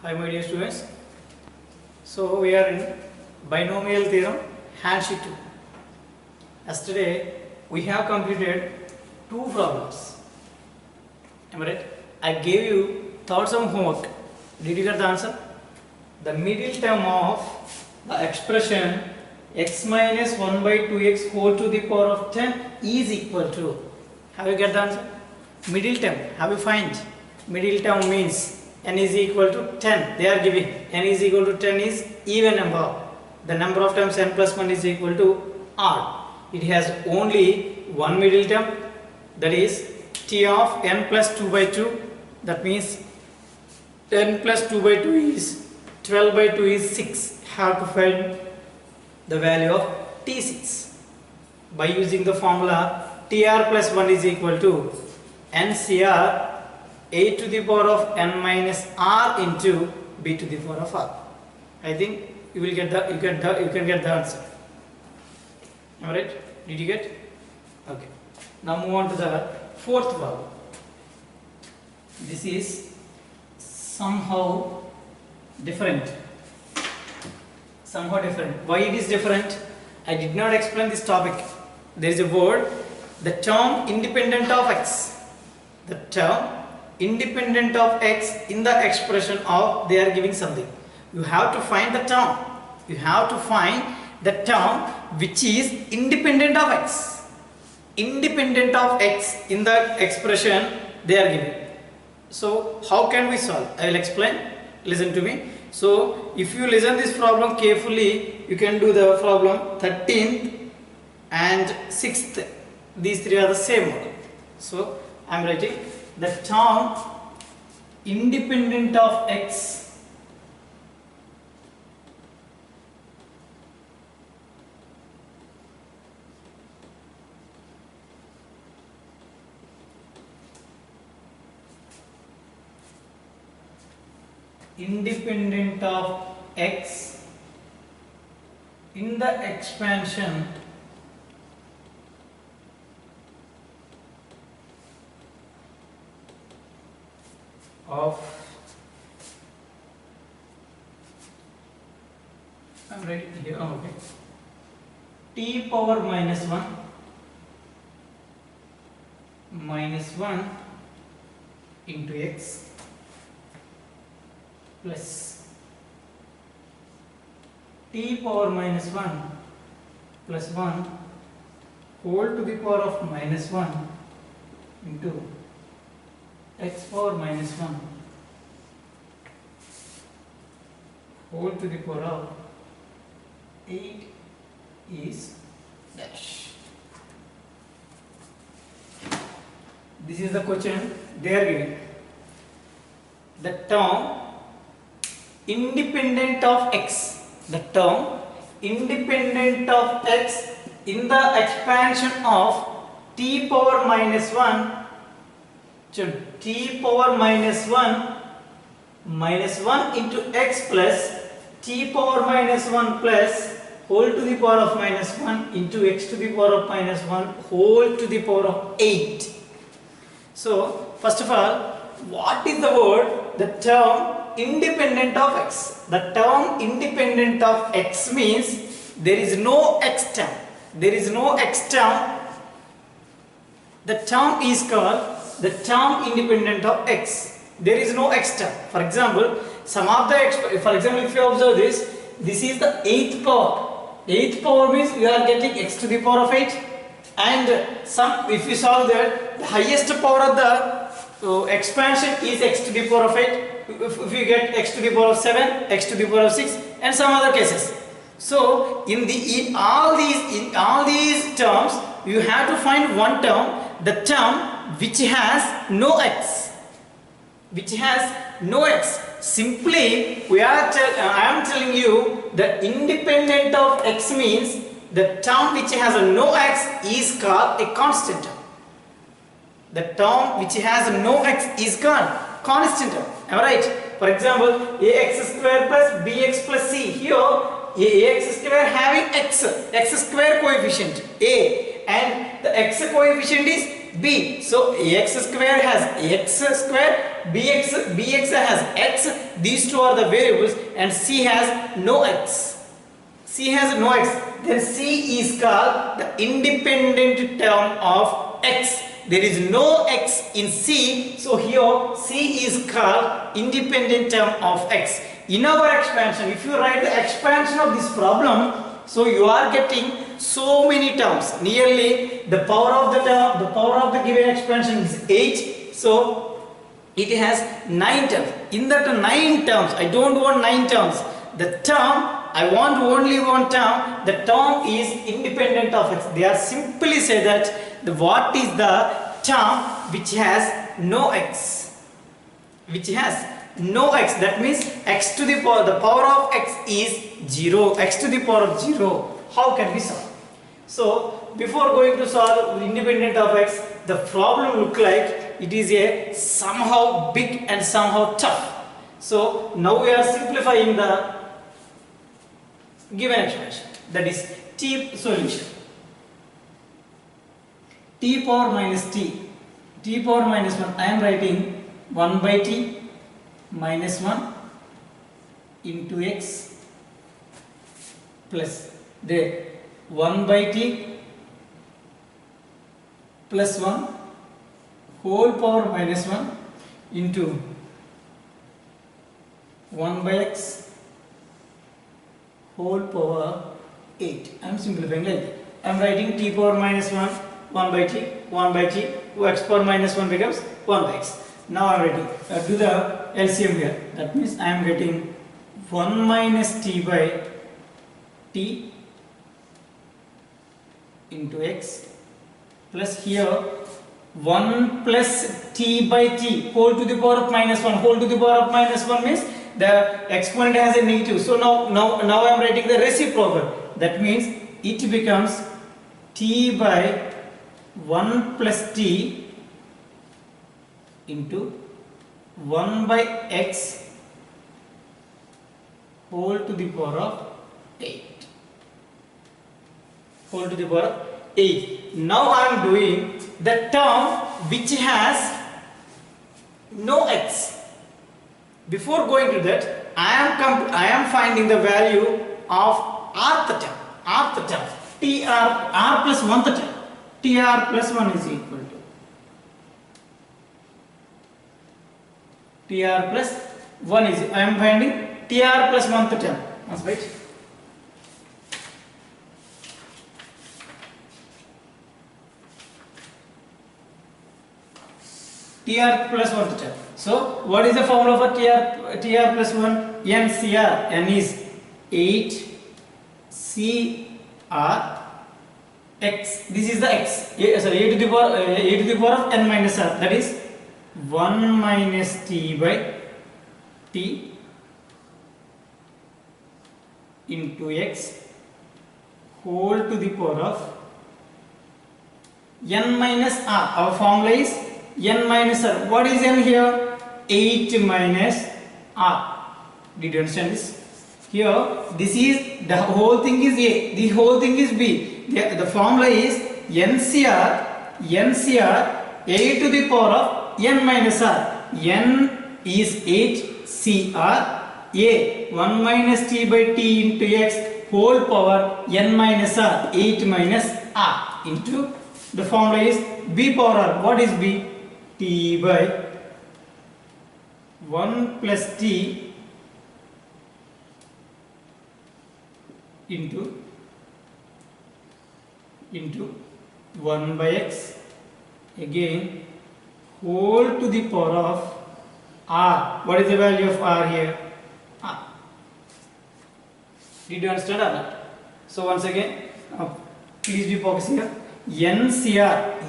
Hi my dear students. So we are in binomial theorem Handsheet 2. Yesterday we have completed two problems. Am I right? I gave you third sum homework. Did you get the answer? The middle term of the expression x minus 1 by 2x whole to the power of 10 is equal to. Have you get the answer? Middle term. Have you find? Middle term means n is equal to 10. They are giving n is equal to 10 is even number. The number of terms n plus 1 is equal to r. It has only one middle term, that is t of n plus 2 by 2. That means 10 plus 2 by 2 is 12 by 2 is 6. Have to find the value of t6 by using the formula tr plus 1 is equal to ncr a to the power of n minus r into b to the power of r. I think you will get you can get the answer. Alright? Did you get? Okay. Now move on to the fourth problem. This is somehow different. Why it is different? I did not explain this topic. There is a word, the term independent of x. The term independent of x in the expression of they are giving something. You have to find the term. You have to find the term which is independent of x. Independent of x in the expression they are giving. So how can we solve? I will explain. Listen to me. So if you listen this problem carefully, you can do the problem 13th and 6th. These three are the same model. So I am writing the term independent of x independent of x in the expansion of I am writing here, okay, t power minus 1 into x plus t power minus 1 plus 1 whole to the power of minus 1 into x power minus 1 whole to the power of 8 is dash. This is the question they are giving. The term independent of x. The term independent of x in the expansion of t power minus 1 t power minus 1 into x plus t power minus 1 plus whole to the power of minus 1 into x to the power of minus 1 whole to the power of 8. So first of all, what is the word? The term independent of x. The term independent of x means there is no x term. There is no x term. The term is called the term independent of x. There is no x term. For example, some of the for example, if you observe this is the 8th power. 8th power means you are getting x to the power of 8, and some if you solve that, the highest power of the expansion is x to the power of 8. If you get x to the power of 7, x to the power of 6, and some other cases. So in all these terms, you have to find one term, the term which has no x. Simply I am telling you the independent of x means the term which has no x is called a constant term. The term which has no x is called constant term. Am I right? For example, ax square plus bx plus c. Here ax square having x square coefficient a, and the x coefficient is b. So x square has x square, bx has x. These two are the variables, and c has no x. C has no x. Then c is called the independent term of x. There is no x in c, so here c is called independent term of x. In our expansion, if you write the expansion of this problem, so you are getting so many terms. Nearly the power of the term, the power of the given expansion is 8. So it has 9 terms. In that 9 terms, I don't want 9 terms. The term, I want only one term. The term is independent of x. They are simply say that what is the term which has no x? Which has no x. That means x to the power of x is 0. X to the power of 0. How can we solve? So before going to solve independent of x, the problem look like it is a somehow big and somehow tough. So now we are simplifying the given expression, that is t solution. T power minus t power minus 1, I am writing 1 by t minus 1 into x plus the 1 by t plus 1 whole power minus 1 into 1 by x whole power 8. I am simplifying like that. I am writing t power minus 1, 1 by t, 1 by t, x power minus 1 becomes 1 by x. Now I am writing, do the LCM here. That means I am getting 1 minus t by t into x plus here 1 plus t by t whole to the power of minus 1. Whole to the power of minus 1 means the exponent has a negative. So now I am writing the reciprocal. That means it becomes t by 1 plus t into 1 by x whole to the power of 8. Whole to the power of 8. Now I am doing the term which has no x. Before going to that, I am finding the value of rth term. Rth term. R plus 1th term. Tr plus 1 is equal to Tr plus 1 is, I am finding Tr plus 1th term. That's right. Tr plus 1th term. So what is the formula for Tr plus 1? NCr. N is 8 Cr x. This is the x. A to the power of n minus r. That is 1 minus t by t into x whole to the power of n minus r. Our formula is n minus r. What is n here? 8 minus r. Did you understand this? Here, this is the whole thing is a, the whole thing is b. The formula is NCr a to the power of n minus r. N is 8 Cr a 1 minus t by t into x whole power n minus r, 8 minus r into the formula is b power r. What is b? T by 1 plus t into 1 by x again whole to the power of r. What is the value of r here? R. Did you understand or not? So once again, please be focused here. NCr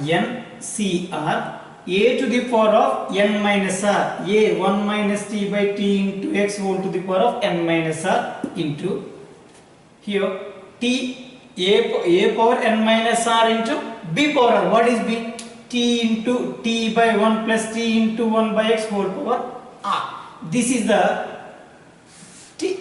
a to the power of n minus r, a 1 minus t by t into x whole to the power of n minus r into here t a power n minus r into b power r. What is b? T into t by 1 plus t into 1 by x whole power r. This is the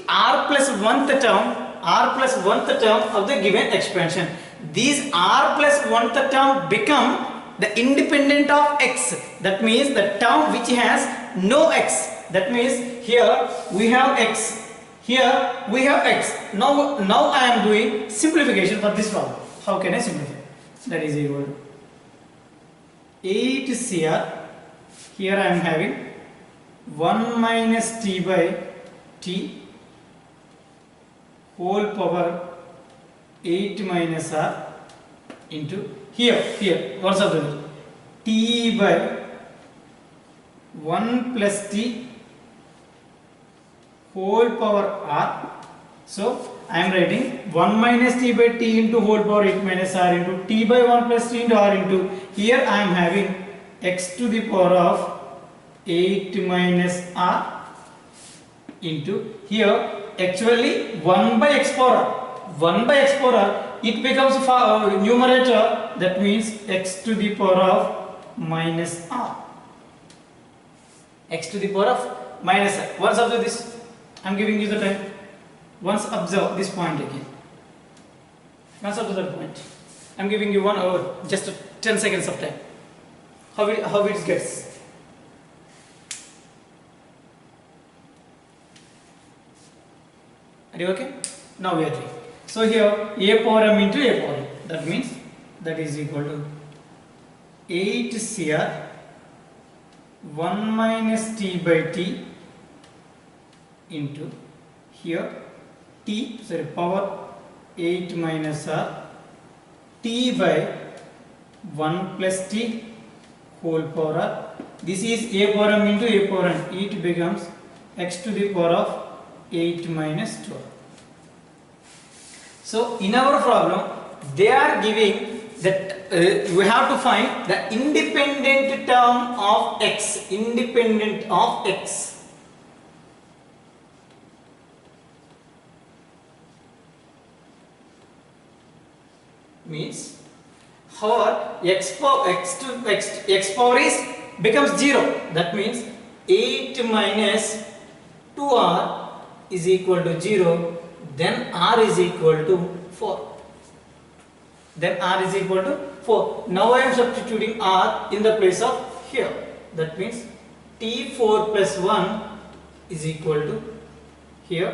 r plus 1th term of the given expansion. These r plus 1th term become the independent of x, that means the term which has no x. That means here we have x, here we have x. Now I am doing simplification for this problem. How can I simplify? That is equal to 8 CR. Here I am having 1 minus t by t whole power 8 minus r into here what's up with it? T by 1 plus t whole power r. So I am writing 1 minus t by t into whole power 8 minus r into t by 1 plus t into r into, here I am having x to the power of 8 minus r into, here actually 1 by x power r. 1 by x power r, it becomes numerator, that means x to the power of minus r. X to the power of minus r. Once observe this, I am giving you the time. Once observe this point again. Once observe that point. I am giving you 1 hour, just 10 seconds of time. How it gets. Are you okay? Now we are doing. So here a power m into a power m. That means that is equal to 8 CR 1 minus t by t into here power 8 minus r t by 1 plus t whole power r. This is a power m into a power n. It becomes x to the power of 8 minus 12. So in our problem they are giving that we have to find the independent term of x. Independent of x. Means how x power is becomes 0. That means 8 minus 2r is equal to 0. Then r is equal to 4. Then r is equal to 4. Now I am substituting r in the place of here. That means t4 plus 1 is equal to here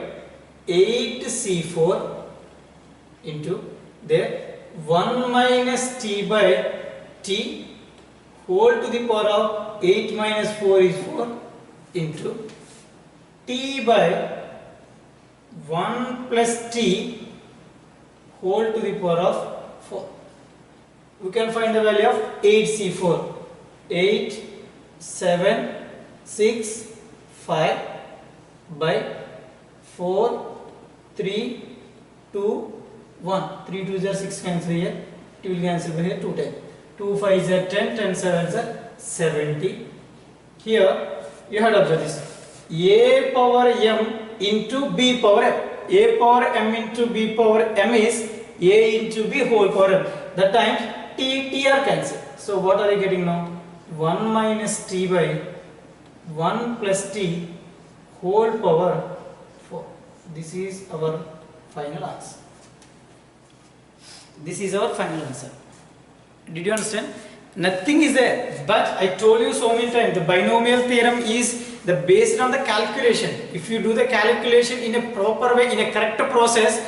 8c4 into there 1 minus t by t whole to the power of 8 minus 4 is 4 into t by 1 plus t whole to the power of 4. We can find the value of 8c4. 8, 7, 6, 5 by 4, 3, 2, 1. 3 2s are 6 cancel here. 2 will cancel here 2 10. 2 5s are 10, 10 7s are 70. Here you had observed this. A power m into b power m. A power m into b power m is a into b whole power m. That times t are cancelled. So what are you getting now? 1 minus t by 1 plus t whole power 4. This is our final answer. This is our final answer. Did you understand? Nothing is there, but I told you so many times the binomial theorem is based on the calculation. If you do the calculation in a proper way, in a correct process,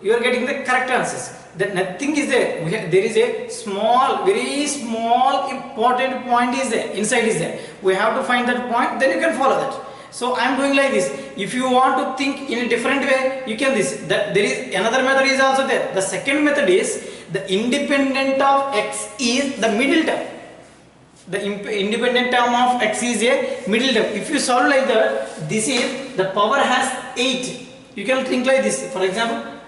you are getting the correct answers. That nothing is there. There is a small, very small important point is there, inside is there. We have to find that point, then you can follow that. So I am doing like this. If you want to think in a different way, you can this. That there is another method is also there. The second method is the independent of x is the middle term. The independent term of x is a middle term. If you solve like that, this is the power has 8. You can think like this. For example,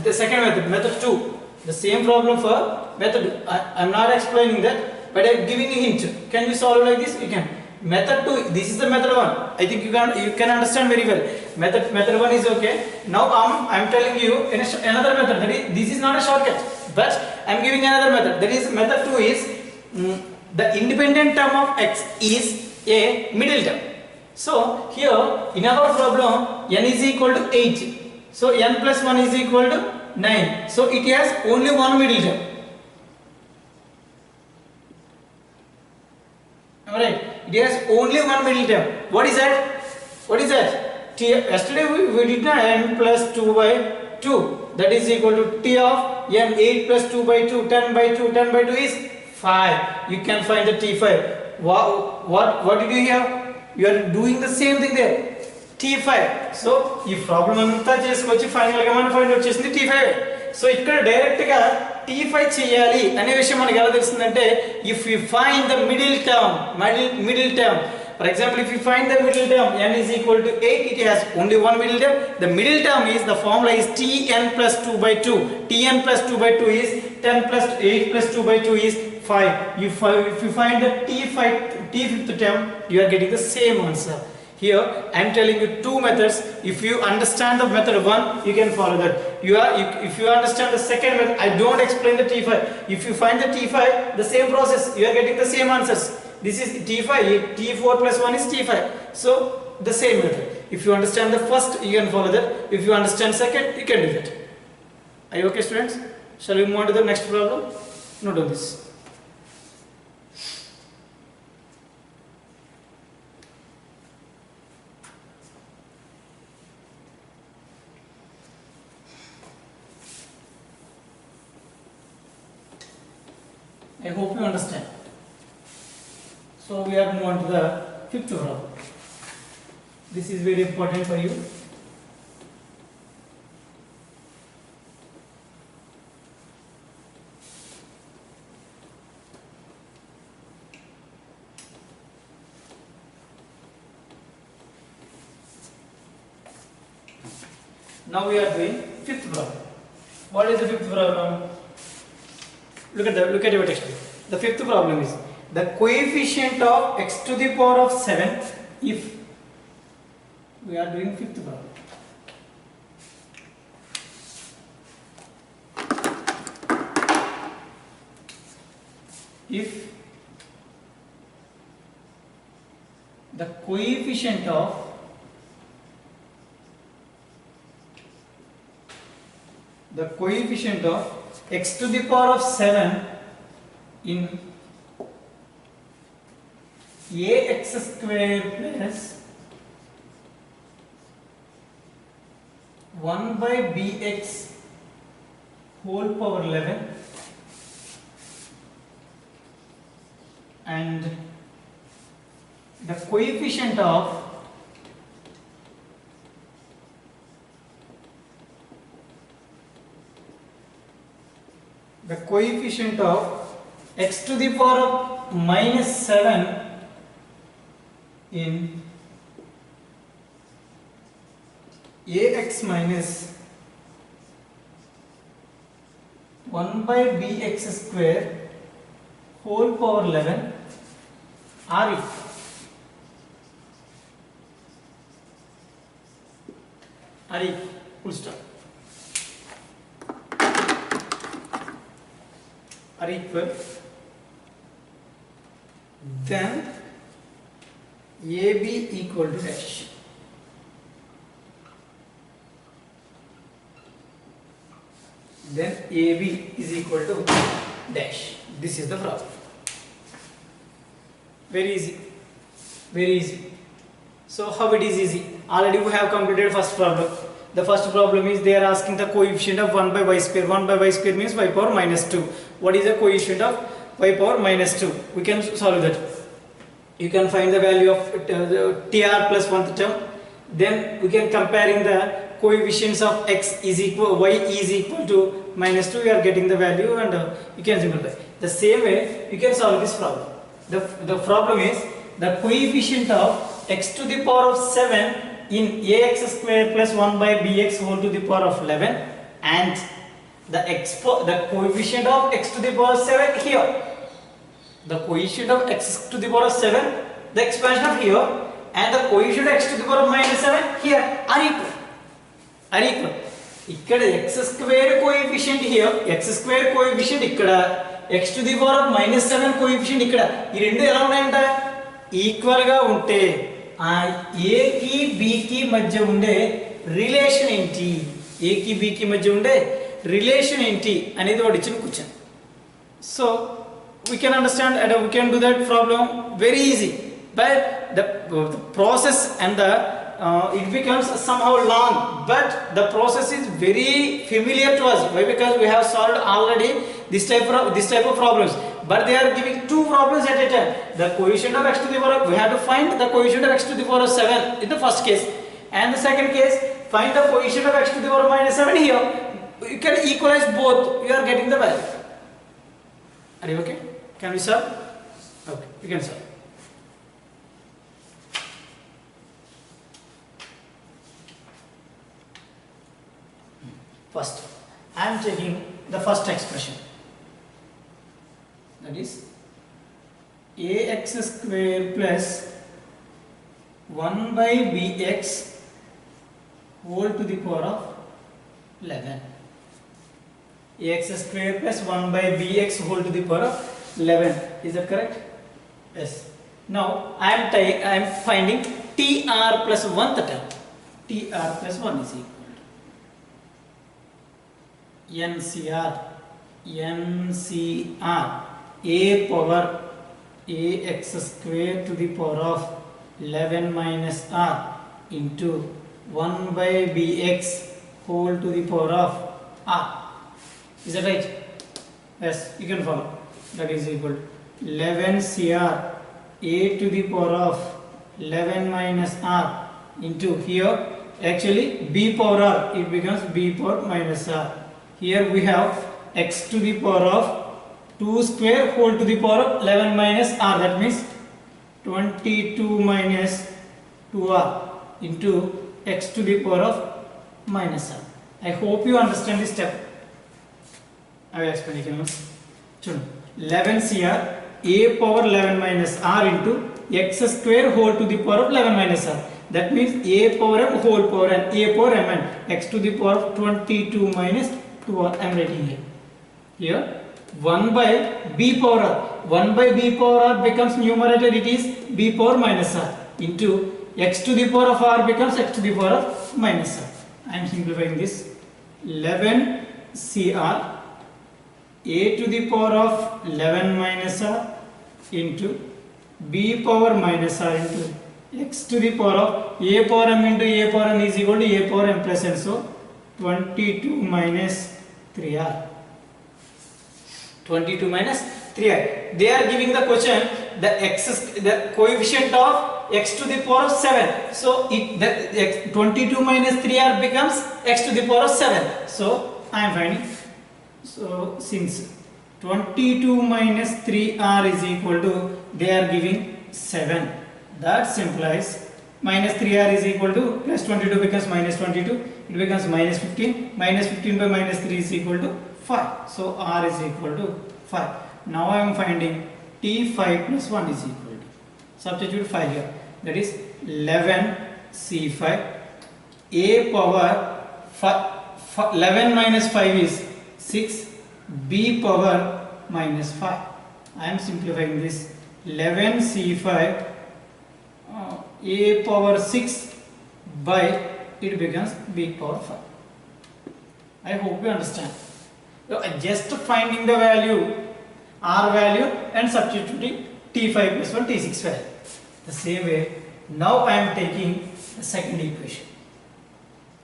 the second method, method 2. The same problem for method. I am not explaining that, but I am giving a hint. Can you solve like this? You can. Method 2, this is the method 1. I think you can understand very well. Method 1 is okay. Now I am telling you another method. That is, this is not a shortcut, but I am giving another method. That is method 2 is the independent term of x is a middle term. So here in our problem n is equal to 8. So n plus 1 is equal to 9. So it has only one middle term. Am I right? It has only one middle term. What is that? What is that? T. Yesterday we did not n plus 2 by 2. That is equal to T of n 8 plus 2 by 2. 10 by 2. 10 by 2 is 5. You can find the T5. What did you hear? You are doing the same thing there. T5. So ఈ problem అంతా చేసుకొచ్చి final గా మనం find out చేసింది T5. So ఇక్కడ direct గా T5 చేయాలి అనే విషయం మనకి ఎలా తెలుస్తుందంటే if we find the middle term, for example, if you find the middle term n is equal to 8, it has only one middle term. The middle term is, the formula is Tn plus 2 by 2. Tn plus 2 by 2 is 10 plus 8 plus 2 by 2 is 5. If you find the T5th term, you are getting the same answer. Here I am telling you two methods. If you understand the method 1, you can follow that. If you understand the second method, I don't explain the T5. If you find the T5, the same process, you are getting the same answers. This is T5, T4 plus 1 is T5. So the same method. If you understand the first, you can follow that. If you understand second, you can do that. Are you okay, students? Shall we move on to the next problem? Note on this. I hope you understand. So we are moving on to the fifth problem. This is very important for you. Now we are doing fifth problem. What is the fifth problem? Look at your text. The fifth problem is the coefficient of x to the power of 7 if we are doing fifth problem. If the coefficient of x to the power of 7 in ax square plus 1 by bx whole power 11 and the coefficient of x to the power of minus 7 in ax minus 1 by bx square whole power 11 are equal. Full stop. Are equal, then AB equal to dash. Then AB is equal to dash. This is the problem. Very easy. Very easy. So how it is easy? Already we have completed first problem. The first problem is they are asking the coefficient of 1 by y square. 1 by y square means y power minus 2. What is the coefficient of y power minus 2? We can solve that. You can find the value of tr plus 1th term. Then we can comparing the coefficients of x is equal, y is equal to minus 2. You are getting the value and you can simplify. The same way you can solve this problem. The problem is the coefficient of x to the power of 7 in ax square plus 1 by bx whole to the power of 11 and the coefficient of x to the power of 7 here. The coefficient of x to the power of 7, the expansion of here, and the coefficient of x to the power of minus 7 here are equal. ఇక్కడ x square coefficient here, x square coefficient ఇక్కడ, x to the power of minus 7 coefficient ఇక్కడ. ఈ రెండు ఎలా ఉన్నాయంట? Equal గా ఉంటే ఆ a కి b కి మధ్య ఉండే రిలేషన్ ఏంటి? a కి b కి మధ్య ఉండే రిలేషన్ ఏంటి అనేది వాడు ఇచ్చిన question. So we can understand and we can do that problem very easy, but the process and the it becomes somehow long, but the process is very familiar to us. Why? Because we have solved already this type of problems, but they are giving two problems at a time. The coefficient of x to the power, we have to find the coefficient of x to the power 7 in the first case, and the second case find the coefficient of x to the power minus 7 here. You can equalize both, you are getting the value. Are you okay? Can we solve? Okay, we can solve. First, I am taking the first expression, that is ax square plus 1 by bx whole to the power of 11. Ax square plus 1 by bx whole to the power of 11. Is that correct? Yes. Now I am finding tr plus 1th term. Tr plus 1 is equal to NCR a power ax square to the power of 11 minus r into 1 by bx whole to the power of r. Is that right? Yes, you can follow. That is equal to 11 cr a to the power of 11 minus r into here actually b power r, it becomes b power minus r. Here we have x to the power of 2 square whole to the power of 11 minus r, that means 22 minus 2r into x to the power of minus r. I hope you understand this step. I will explain it. 11 cr a power 11 minus r into x square whole to the power of 11 minus r. That means a power m whole power and a power m and x to the power of 22 minus 2r. I am writing here. Here 1 by b power r. 1 by b power r becomes numerator, it is b power minus r into x to the power of r becomes x to the power of minus r. I am simplifying this. 11 cr a to the power of 11 minus r into b power minus r into x to the power of a power m into a power n is equal to a power m plus n. So 22 minus 3r. 22 minus 3r. They are giving the question the coefficient of x to the power of 7. So the 22 minus 3r becomes x to the power of 7. So I am finding. So since 22 minus 3r is equal to, they are giving 7. That implies minus 3r is equal to plus 22 becomes minus 22. It becomes minus 15. Minus 15 by minus 3 is equal to 5. So r is equal to 5. Now I am finding t5 plus 1 is equal to. Substitute 5 here. That is 11 c5 a power 11 minus 5 is 6 b power minus 5. I am simplifying this. 11 c5 a power 6 by it becomes b power 5. I hope you understand. So just finding the value r value and substituting t5 plus 1 t6 value. The same way now I am taking the second equation.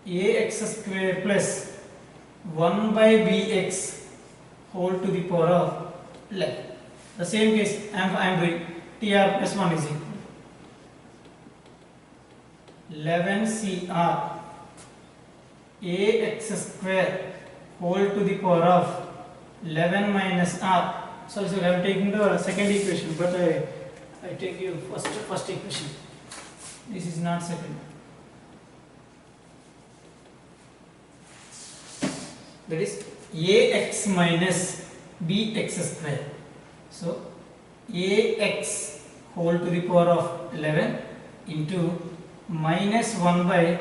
Ax square plus 1 by bx whole to the power of 11. The same case I am doing. Tr plus 1 is equal to 11 cr ax square whole to the power of 11 minus r. So I am taking the second equation, but I take you first equation. This is not second. That is ax minus bx square. So ax whole to the power of 11 into minus 1 by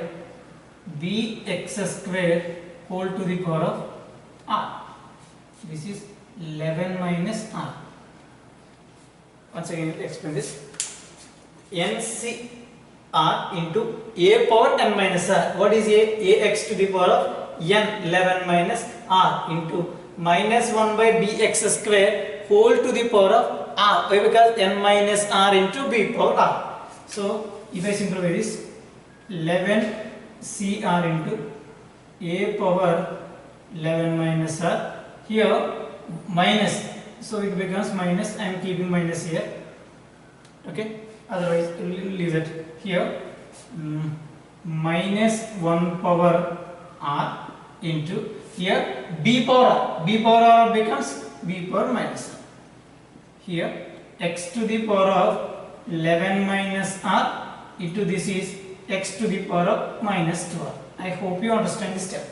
bx square whole to the power of r. This is 11 minus r. Once again explain this. NCr into a power n minus r. What is ax to the power of n 11 minus r into minus 1 by bx square whole to the power of r. Why? Because n minus r into b power r. So if I simplify this, 11 cr into a power 11 minus r, here minus, so it becomes minus. I am keeping minus here, okay, otherwise leave it here. Minus 1 power r into here b power r. B power r becomes b power minus r. Here x to the power of 11 minus r into this is x to the power of minus 2r. I hope you understand this step.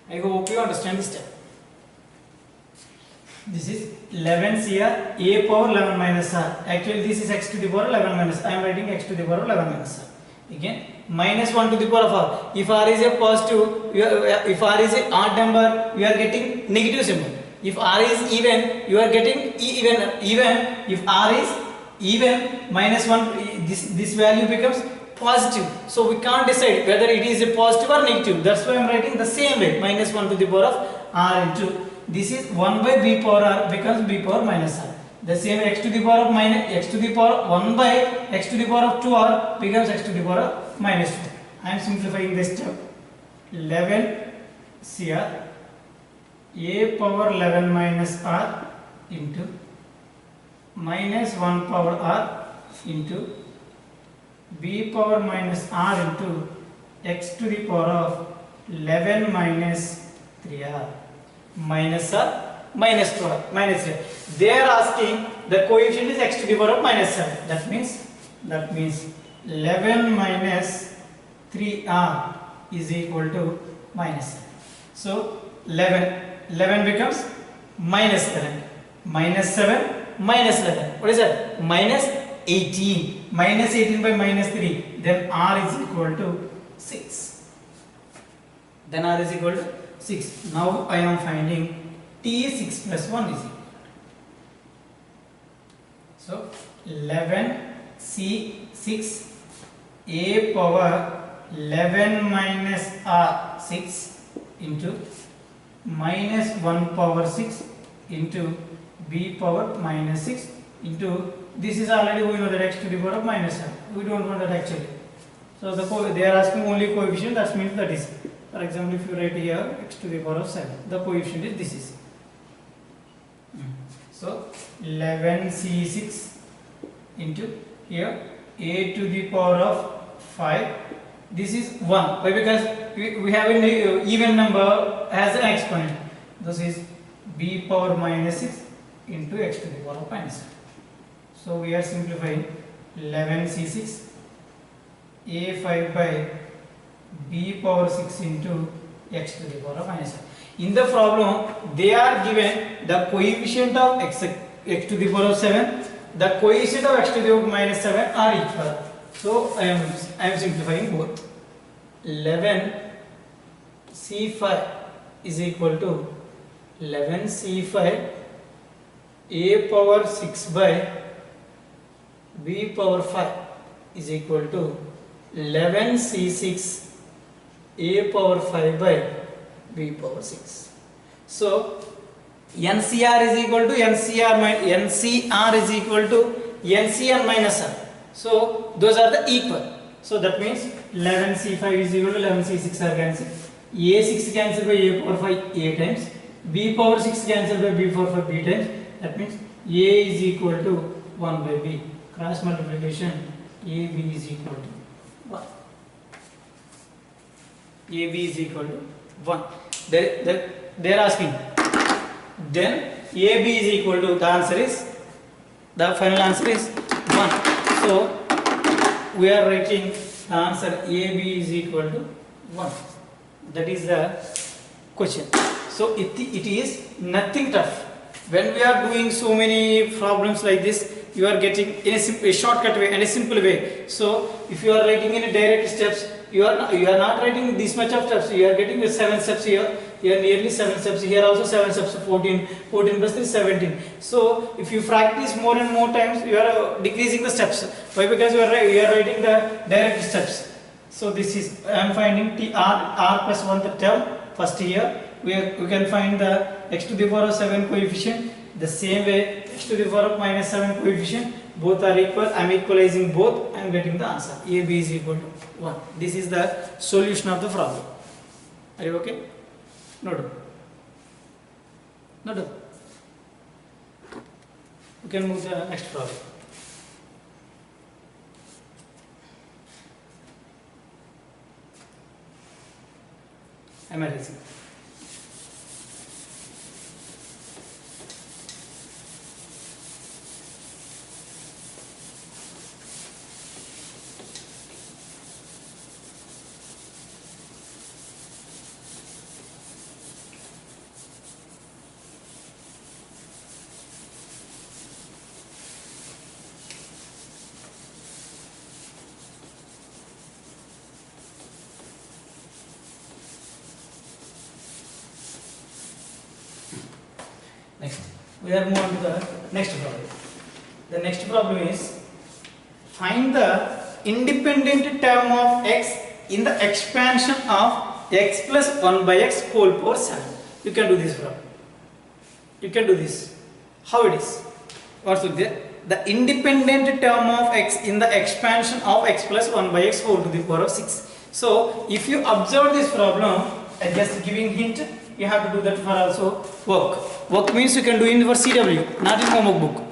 I hope you understand this step. This is 11 cr a power 11 minus r. Actually this is x to the power 11 minus. I am writing x to the power 11 minus r. Again minus 1 to the power of r. If r is a positive, if r is a odd number, you are getting negative symbol. If r is even, you are getting even. If r is even, minus 1, this value becomes positive. So we can't decide whether it is a positive or negative. That's why I am writing the same way, minus 1 to the power of r into, this is 1 by b power r becomes b power minus r. The same x to the power of minus x to the power 1 by x to the power of 2r becomes x to the power of minus 2. I am simplifying this step. 11 cr a power 11 minus r into minus 1 power r into b power minus r into x to the power of 11 minus 3r minus r minus 2r minus 3. They are asking the coefficient is x to the power of minus 7. That means 11 minus 3r is equal to minus 7. So 11 becomes minus 11, minus 7, minus 11. What is that? Minus 18. Minus 18 by minus 3. Then r is equal to 6. Then r is equal to 6. Now I am finding T6 plus 1 is equal. So 11 C6 a power 11 minus r 6 into minus 1 power 6 into b power minus 6 into, this is already we know that x to the power of minus 7. We don't know that actually. So they are asking only coefficient, that means that is. For example, if you write here x to the power of 7, the coefficient is this is. So 11 c6 into here a to the power of 5. This is 1. Why? Because we have an even number as an exponent. This is b power minus 6 into x to the power of minus 7. So we are simplifying 11 c6 a5 by b power 6 into x to the power of minus 7. In the problem, they are given the coefficient of x to the power of 7, the coefficient of x to the power of minus 7 are equal. So I am simplifying both. 11 c5 is equal to 11 c5 a power 6 by b power 5 is equal to 11 c6 a power 5 by b power 6. So NCR is equal to NCR is equal to NCR minus R. So those are the equal. So that means 11 c5 is equal to 11 c6 are cancelled. A6 cancelled by a power 5 a times. B power 6 cancelled by b power 5 b times. That means a is equal to 1 by b. Cross multiplication, ab is equal to 1. AB is equal to 1. They are asking. Then AB is equal to, the final answer is 1. So we are writing the answer AB is equal to 1. That is the question. So it is nothing tough. When we are doing so many problems like this, you are getting in a shortcut way and a simple way. So if you are writing in a direct steps, you are not writing this much of steps. You are getting the 7 steps here. Here nearly 7 steps. Here also 7 steps. 14 plus 3 is 17. So if you practice more and more times, you are decreasing the steps. Why? Because you are writing the direct steps. So this is, I am finding r plus 1 the term first here. we can find the x to the power of 7 coefficient. The same way x to the power of minus 7 coefficient, both are equal. I am equalizing both. I am getting the answer. A b is equal to 1. This is the solution of the problem. Are you okay? No. We can move to the next problem. Am I raising? Next, we are moving on to the next problem. The next problem is find the independent term of x in the expansion of x plus 1 by x whole power 7. You can do this problem. You can do this. How it is? What's it there? The independent term of x in the expansion of x plus 1 by x whole to the power of 6. So, if you observe this problem, I just giving hint, you have to do that for also work. Work means you can do in your CW, not in homework book.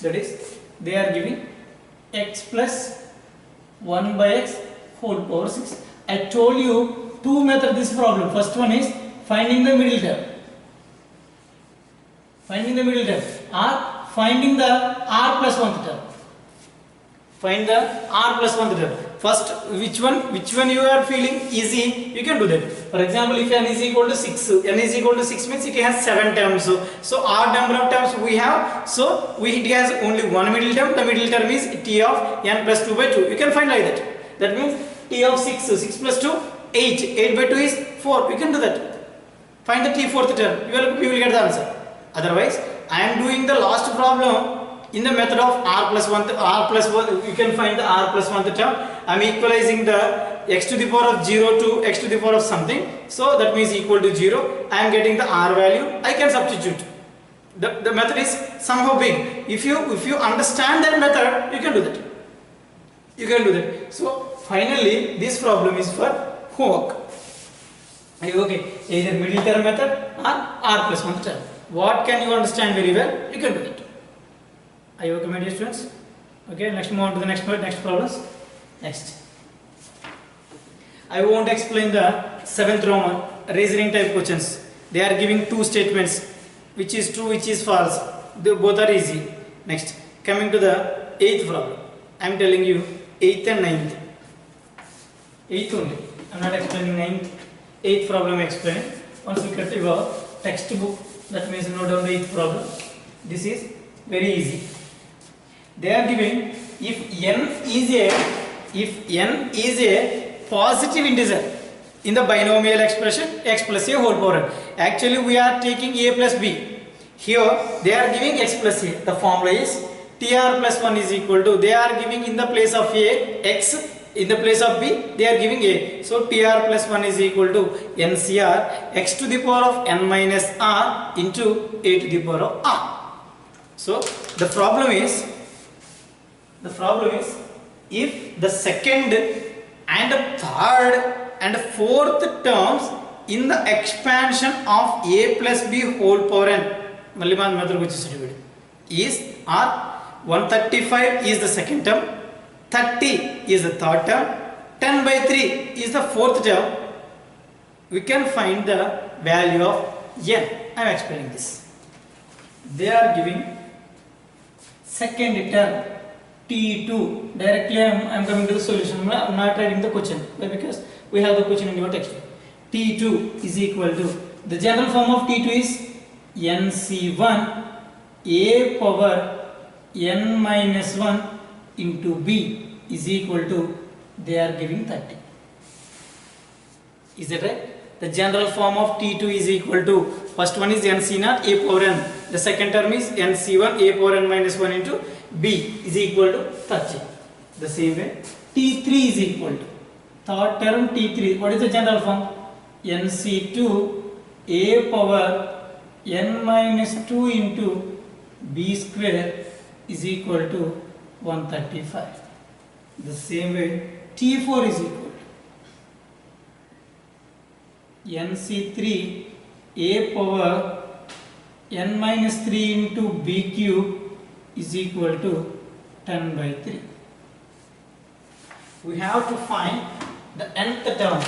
That is, they are giving x plus 1 by x whole power 6. I told you two methods this problem. First one is finding the middle term. Finding the middle term or finding the r plus 1th term. Find the r plus 1th term. First, which one you are feeling easy, you can do that. For example, if n is equal to 6, n is equal to 6 means it has 7 terms. So r number of terms we have, so it has only one middle term. The middle term is t of n plus 2 by 2. You can find like that. That means t of 6 plus 2, 8. 8 by 2 is 4. You can do that. Find the t fourth term. You will get the answer. Otherwise, I am doing the last problem in the method of r plus 1, you can find the r plus 1th term. I am equalizing the x to the power of 0 to x to the power of something. So that means equal to 0. I am getting the r value. I can substitute. The method is somehow big. If you understand that method, you can do that. You can do that. So finally, this problem is for homework. Are you okay? Either middle term method or r plus 1th term. What can you understand very well? You can do it. Are you okay, my dear students? Okay, let's move on to the next problems. Next, I won't explain the 7th Roman reasoning type questions. They are giving two statements, which is true, which is false. They both are easy. Next, coming to the 8th problem. I am telling you 8th and 9th. 8th only. I am not explaining 9th. 8th problem I explain. Once you get your textbook, that means note down the 8th problem. This is very easy. They are giving if n is a positive integer in the binomial expression x plus a whole power n. Actually, we are taking a plus b. Here they are giving x plus a. The formula is tr plus 1 is equal to, they are giving in the place of a x, in the place of b they are giving a. So tr plus 1 is equal to ncr x to the power of n minus r into a to the power of r. So the problem is if the second and third and fourth terms in the expansion of a plus b whole power n is are 135 is the second term, 30 is the third term, 10 by 3 is the fourth term, we can find the value of n. I am explaining this. They are giving second term T2. Directly I am coming to the solution. I am not writing the question. Why? Because we have the question in your text. T2 is equal to, the general form of T2 is NC1 a power n minus 1 into b is equal to, they are giving 30. Is that right? The general form of T2 is equal to, first one is NC0 a power n. The second term is NC1 a power n minus 1 into b is equal to 30. The same way T3 is equal to, third term T3, what is the general form? NC2 a power n minus 2 into b square is equal to 135. The same way T4 is equal to NC3 a power n minus 3 into b cube is equal to 10 by 3. We have to find the nth term,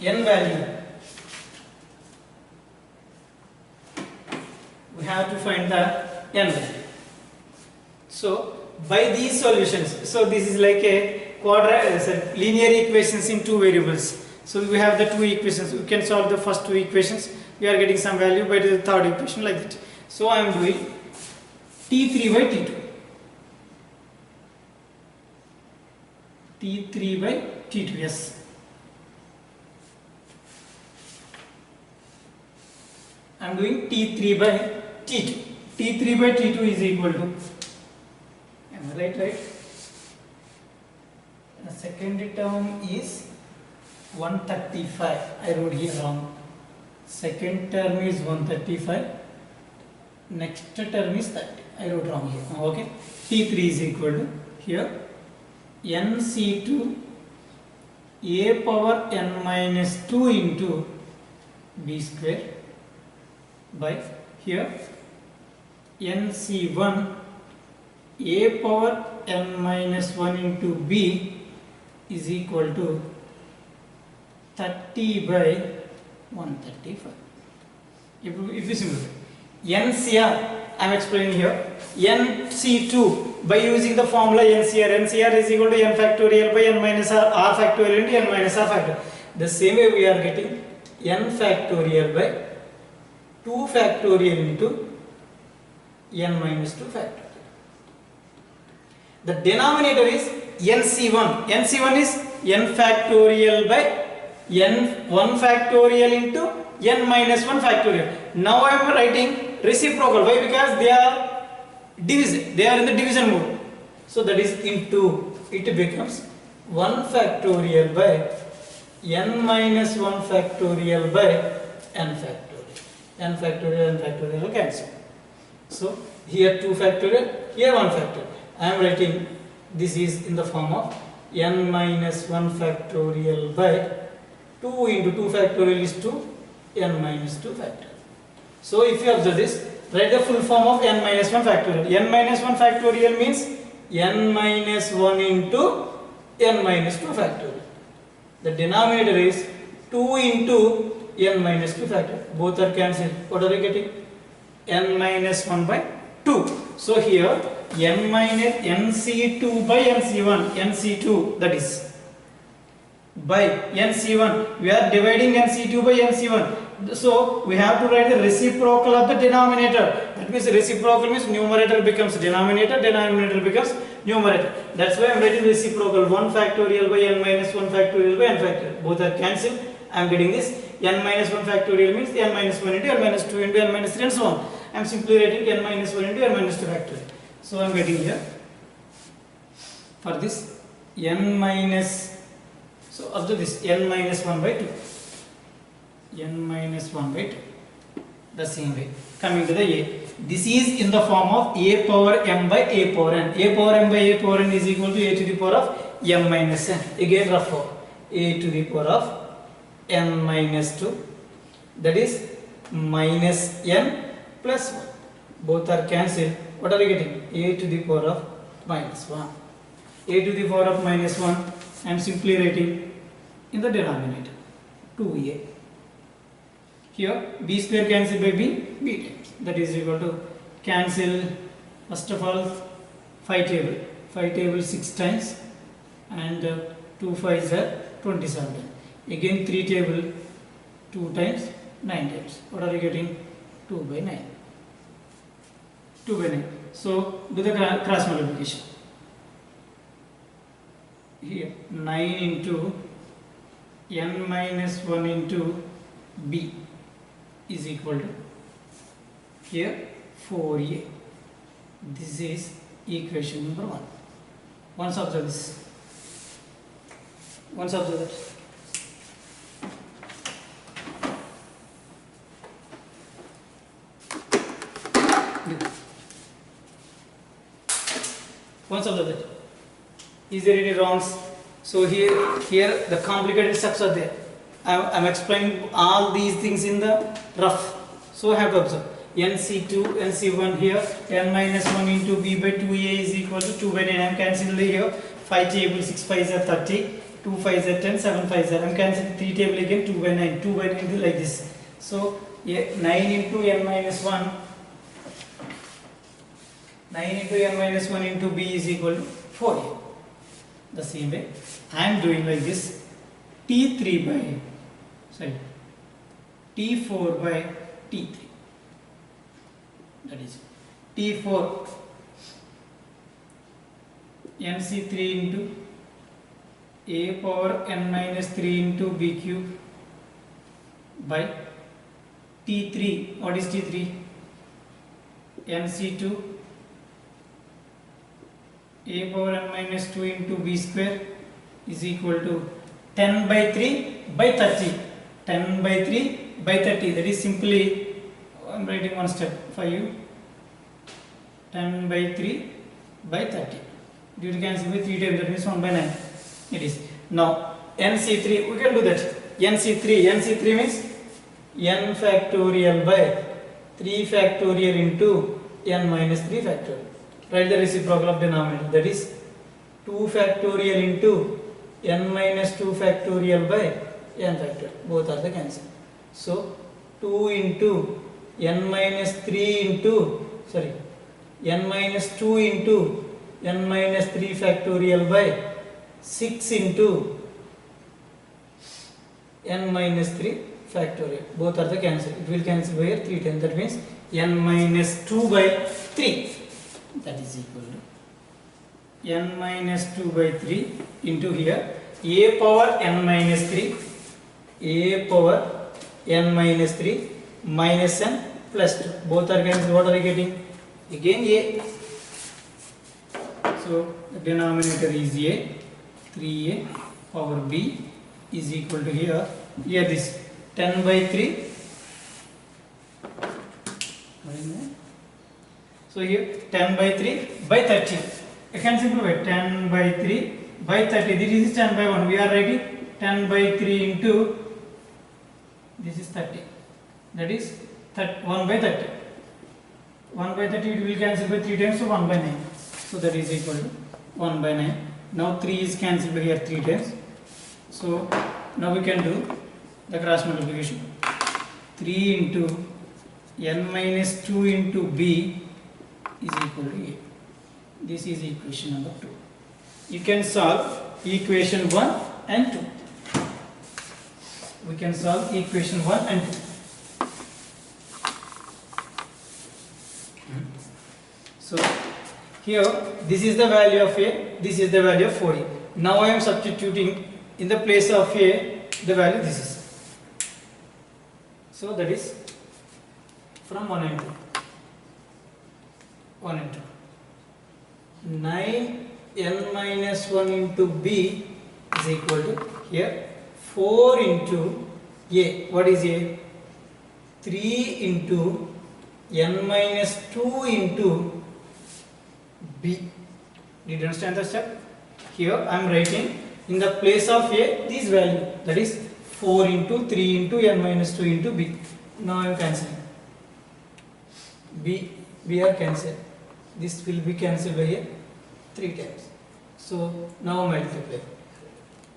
n value. We have to find the n value. So by these solutions, so this is like a linear equations in two variables. So we have the two equations. We can solve the first two equations. We are getting some value by the third equation like that. So I am doing T3 by T2. T3 by T2, yes. I am doing T3 by T2. T3 by T2 is equal to, am I right? The second term is 135. I wrote here wrong. Second term is 135. Next term is 30. I wrote wrong here. Okay. T3 is equal to here NC2 a power n minus 2 into b square by here NC1 a power n minus 1 into b is equal to 30 by 135. If you simplify NCR, I am explaining here NC2 by using the formula NCR. NCR is equal to n factorial by n minus r factorial into n minus r factorial. The same way we are getting n factorial by 2 factorial into n minus 2 factorial. The denominator is NC1. NC1 is n factorial by n1 factorial into n minus 1 factorial. Now I am writing reciprocal. Why? Because they are division. They are in the division mode. So that is into, it becomes 1 factorial by n minus 1 factorial by n factorial. N factorial, n factorial will cancel. So here 2 factorial, here 1 factorial. I am writing this is in the form of n minus 1 factorial by 2 into 2 factorial is 2, n minus 2 factorial. So if you observe this, write the full form of n minus 1 factorial. N minus 1 factorial means n minus 1 into n minus 2 factorial. The denominator is 2 into n minus 2 factorial. Both are cancelled. What are we getting? N minus 1 by 2. So here n minus nc2 by nc1. nc2, that is by nc1. We are dividing nc2 by nc1. So we have to write the reciprocal of the denominator. That means reciprocal means numerator becomes denominator, denominator becomes numerator. That's why I am writing reciprocal. 1 factorial by n minus 1 factorial by n factorial. Both are cancelled. I am getting this. N minus 1 factorial means n minus 1 into n minus 2 into n minus 3 and so on. I am simply writing n minus 1 into n minus 2 factorial. So I am getting here for this n minus, so observe this, n minus 1 by 2. N minus 1 by 2. The same way. Coming to the a. This is in the form of a power m by a power n. A power m by a power n is equal to a to the power of m minus n. Again rough form. A to the power of n minus 2. That is minus n plus 1. Both are cancelled. What are we getting? A to the power of minus 1. A to the power of minus 1. I am simply writing in the denominator 2a. Here b square cancel by b times. That is equal to cancel first of all 5 table. 5 table 6 times and 2 5s are 27. Again 3 table 2 times 9 times. What are we getting? 2 by 9. 2 by 9. So do the cross multiplication. Here 9 into n minus 1 into b is equal to here 4a. This is equation number 1. Once observe this. Once observe that. Once observe that. Is there any wrongs? So here the complicated steps are there. I'm explaining all these things in the rough. So I have to observe. NC2, NC1 here, n minus 1 into b by 2a is equal to 2 by 9. I am cancelling here. 5 table, 6 5s are 30, 2 5s are 10, 7 5s are. I am cancelling 3 table again, 2 by 9. 2 by 9 is like this. So 9 into n minus 1, 9 into n minus 1 into b is equal to 4a. The same way, I am doing like this. T3 by, sorry, T4 by T3. That is T4 NC3 into a power n minus 3 into b cube by T3. What is T3? NC2 a power n minus 2 into b square is equal to 10 by 3 by 30. 10 by 3 by 30. That is simply, I am writing one step for you. 10 by 3 by 30. Due to cancel by 3 times, that means 1 by 9. It is. Now, NC3, we can do that. NC3 means n factorial by 3 factorial into n minus 3 factorial. Write the reciprocal of denominator. That is 2 factorial into n minus 2 factorial by n factorial. Both are the cancel. So, 2 into n minus 3 into, sorry, n minus 2 into n minus 3 factorial by 6 into n minus 3 factorial. Both are the cancel. It will cancel by here 3 times. That means n minus 2 by 3. That is equal to n minus 2 by 3 into here a power n minus 3, a power n minus 3 minus n plus 2. Both are cancelled. What are you getting? Again a. So the denominator is a. 3a power b is equal to here this 10 by 3. So here 10 by 3 by 30. I can simplify 10 by 3 by 30. This is 10 by 1. We are writing 10 by 3 into, this is 30. That is 1 by 30. 1 by 30 it will cancel by 3 times, so 1 by 9. So that is equal to 1 by 9. Now 3 is cancelled by here 3 times. So now we can do the cross multiplication. 3 into n minus 2 into b is equal to a. This is equation number 2. You can solve equation 1 and 2. We can solve equation 1 and 2. So here this is the value of a, this is the value of 4a. Now I am substituting in the place of a the value this is. So that is from 1 and 2. 1 and 2. 9 n minus 1 into b is equal to here 4 into a. What is a? 3 into n minus 2 into b. Did you understand the step? Here I am writing in the place of a this value, that is 4 into 3 into n minus 2 into b. Now I am cancelling. B are cancelled. This will be cancelled by here 3 times. So now multiply.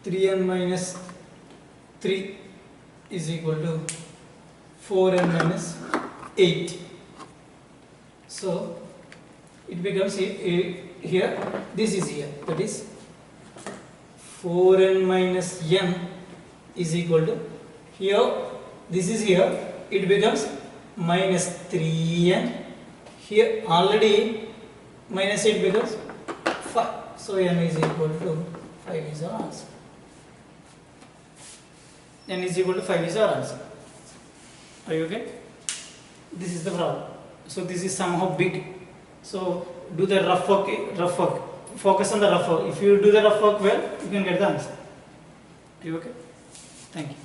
3n minus 3 is equal to 4n minus 8. So it becomes here, this is here, that is 4n minus n is equal to here, this is here, it becomes minus 3n. Here already minus 8 becomes 5. So n is equal to 5 is our answer. N is equal to 5 is our answer. Are you okay? This is the problem. So this is somehow big. So do the rough work. Focus on the rough work. If you do the rough work well, you can get the answer. Are you okay? Thank you.